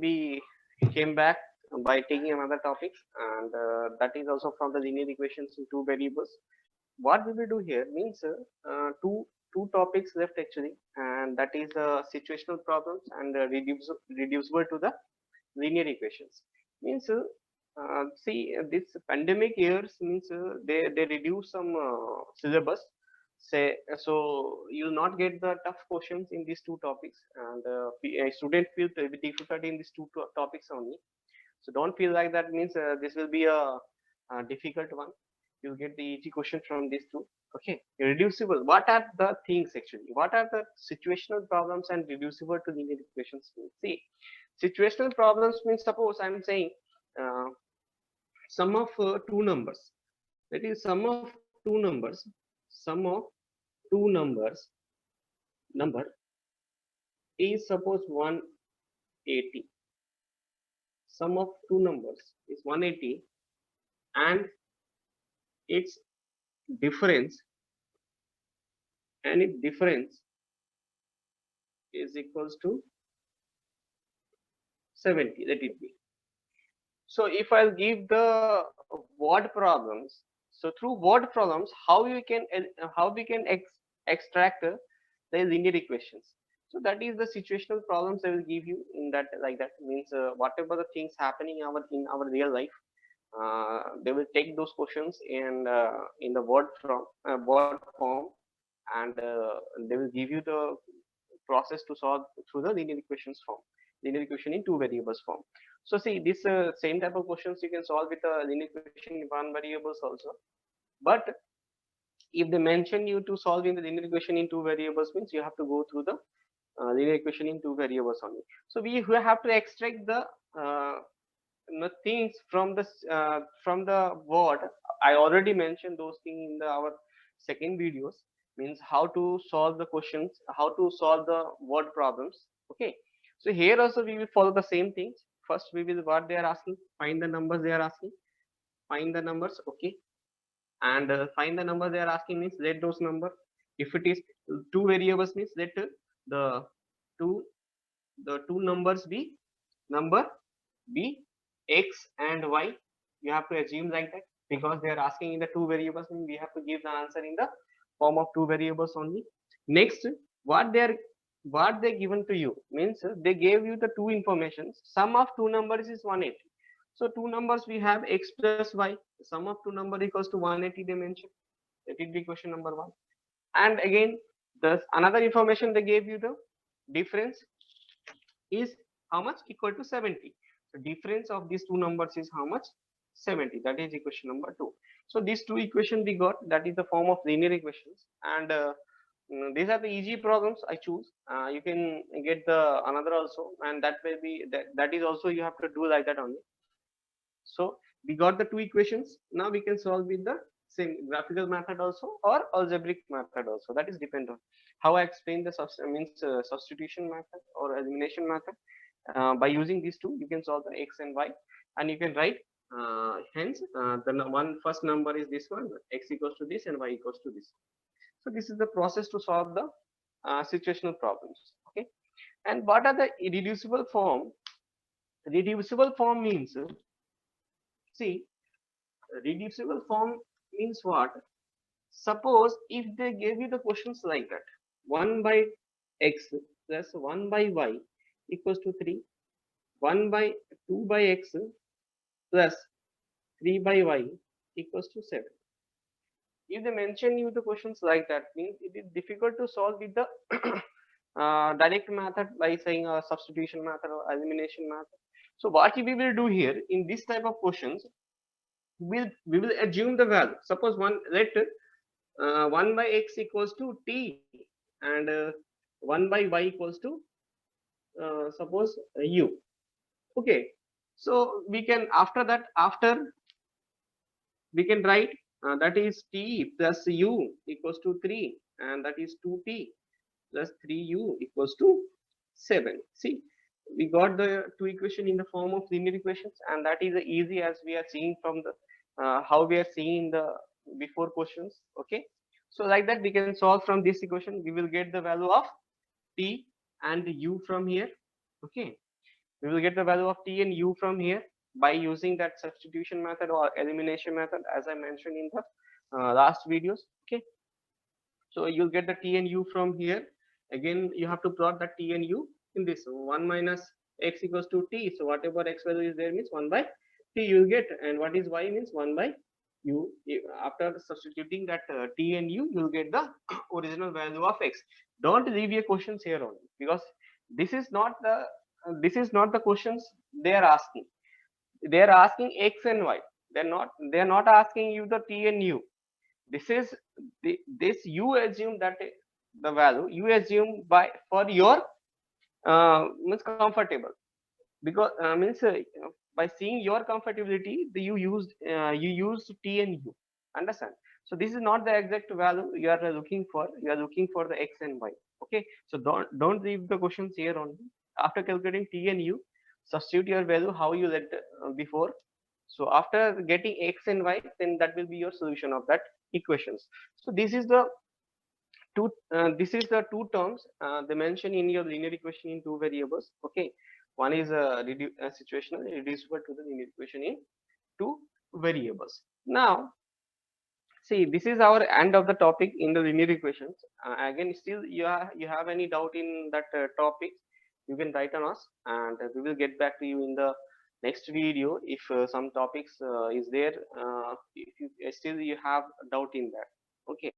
we came back by taking another topic, and that is also from the linear equations in two variables. What we will do here means two topics left actually, and that is situational problems and reducible to the linear equations. Means see this pandemic years means they reduce some syllabus. Say so you'll not get the tough questions in these two topics, and a student feel difficult in these topics only. So don't feel like that means this will be a difficult one. You'll get the easy question from these two. Okay, reducible. What are the things actually? What are the situational problems and reducible to linear equations mean? See, situational problems means suppose I'm saying uh, sum of two numbers. That is sum of two numbers. Sum of two numbers number is suppose 180. Sum of two numbers is 180, and its difference and its difference is equals to 70. Let it be. So if I'll give the word problems, so through word problems, how we can extract the linear equations. So that is the situational problems I will give you in that, like that means whatever the things happening in our real life, they will take those questions in the word form, and they will give you the process to solve through the linear equations form, linear equation in two variables form. So see this same type of questions you can solve with a linear equation in one variables also. But if they mention you to solve in the linear equation in two variables means you have to go through the linear equation in two variables only. So we have to extract uh, the things from the word. I already mentioned those things in our second videos, means how to solve the questions, how to solve the word problems. Okay, so here also we will follow the same things. First we will what they are asking, find the numbers they are asking, find the numbers. Okay, and find the number they are asking means let those number, if it is two variables means let the two two numbers be number be x and y. You have to assume like that because they are asking in the two variables and we have to give the answer in the form of two variables only. Next, what they are what they given to you means they gave you the two informations. Sum of two numbers is 180. So two numbers we have x plus y. Sum of two number equals to 180 they mentioned. That will be question number one. And again, the another information they gave you, the difference is how much, equal to 70. So difference of these two numbers is how much, 70. That is equation number two. So these two equations we got, that is the form of linear equations. And these are the easy problems I choose. You can get the another also, and that will be that is also you have to do like that only. So we got the two equations. Now we can solve with the same graphical method also or algebraic method also. That is depend on how I explain the substitution method or elimination method. By using these two, you can solve the x and y, and you can write. Hence, the one first number is this one, x equals to this and y equals to this. So this is the process to solve the situational problems. Okay, and what are the reducible form? Reducible form means, see, reducible form means what? Suppose if they gave you the questions like that, 1 by x plus 1 by y equals to 3, 1 by 2 by x plus 3 by y equals to 7. If they mention you the questions like that, means it is difficult to solve with the direct method by saying a substitution method or elimination method. So what we will do here in this type of questions, we will assume the value. Suppose one, let 1 by x equals to t, and 1 by y equals to suppose u. Okay, so we can after that, after we can write that is t plus u equals to 3, and that is 2t plus 3u equals to 7. See, we got the two equation in the form of linear equations, and that is easy as we are seeing from the how we are seeing the before questions. Okay, so like that we can solve from this equation. We will get the value of t and u from here. Okay, We will get the value of t and u from here by using that substitution method or elimination method, as I mentioned in the last videos. Okay, so you'll get the t and u from here. Again, you have to plot the t and u in this. So 1 minus x equals to t. So whatever x value is there means 1 by t you'll get, and what is y means 1 by u. After substituting that t and u, you'll get the original value of x. Don't leave your questions here only, because this is not the questions they are asking. They are asking x and y. They're not asking you the t and u. This is this you assume that the value you assume by for your means comfortable, because means by seeing your comfortability you used t and u, understand. So this is not the exact value you are looking for. You are looking for the x and y. Okay, so don't leave the questions here only. After calculating t and u, substitute your value how you let before. So after getting x and y, then that will be your solution of that equations. So this is the two terms they mention in your linear equation in two variables. Okay, one is situational reducible to the linear equation in two variables. Now see, this is our end of the topic in the linear equations. Again, still you have any doubt in that topic, you can write on us, and we will get back to you in the next video if some topics is there, if you still you have doubt in that. Okay.